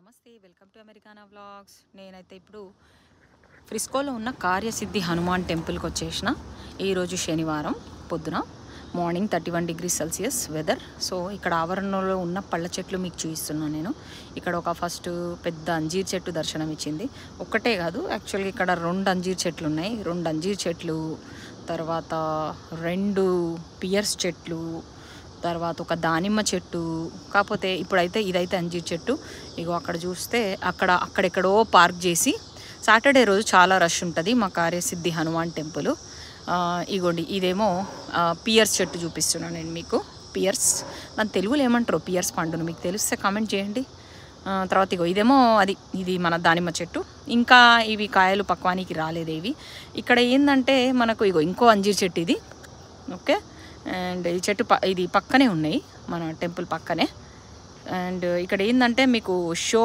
నమస్తే, welcome to అమెరికానా vlogs. నేనైతే ఇప్పుడు ఫ్రిస్కోలో ఉన్న కార్యసిద్ధి హనుమాన్ టెంపుల్కి వచ్చేసిన. ఈరోజు శనివారం పొద్దున morning 31 degrees Celsius weather. So ఇక్కడ ఆవరణలో ఉన్న పళ్ళ చెట్లు మీకు చూపిస్తున్నాను నేను. ఇక్కడ ఒక ఫస్ట్ పెద్ద అంజీర్ చెట్టు దర్శనం ఇచ్చింది. ఒక్కటే కాదు, యాక్చువల్గా ఇక్కడ 2 అంజీర్ చెట్లు ఉన్నాయి. 2 అంజీర్ చెట్లు, తర్వాత 2 పియర్స్ చెట్లు, తర్వాత ఒక దానిమ్మ చెట్టు. కాకపోతే ఇప్పుడైతే ఇదైతే అంజీర్ చెట్టు. ఇగో అక్కడ చూస్తే అక్కడెక్కడో పార్క్ చేసి, సాటర్డే రోజు చాలా రష్ ఉంటుంది మా కార్యసిద్ధి హనుమాన్ టెంపుల్. ఇగోండి ఇదేమో పియర్స్ చెట్టు చూపిస్తున్నాను నేను మీకు. పియర్స్ దాని తెలుగులో ఏమంటారు, పియర్స్ పండును మీకు తెలిస్తే కామెంట్ చేయండి. తర్వాత ఇగో ఇదేమో ఇది మన దానిమ్మ చెట్టు. ఇంకా ఇవి కాయలు పక్వానికి రాలేదేవి. ఇక్కడ ఏంటంటే మనకు ఇగో ఇంకో అంజీర్ చెట్టు ఇది. ఓకే, అండ్ ఈ చెట్టు ఇది పక్కనే ఉన్నాయి, మన టెంపుల్ పక్కనే. అండ్ ఇక్కడ ఏంటంటే మీకు షో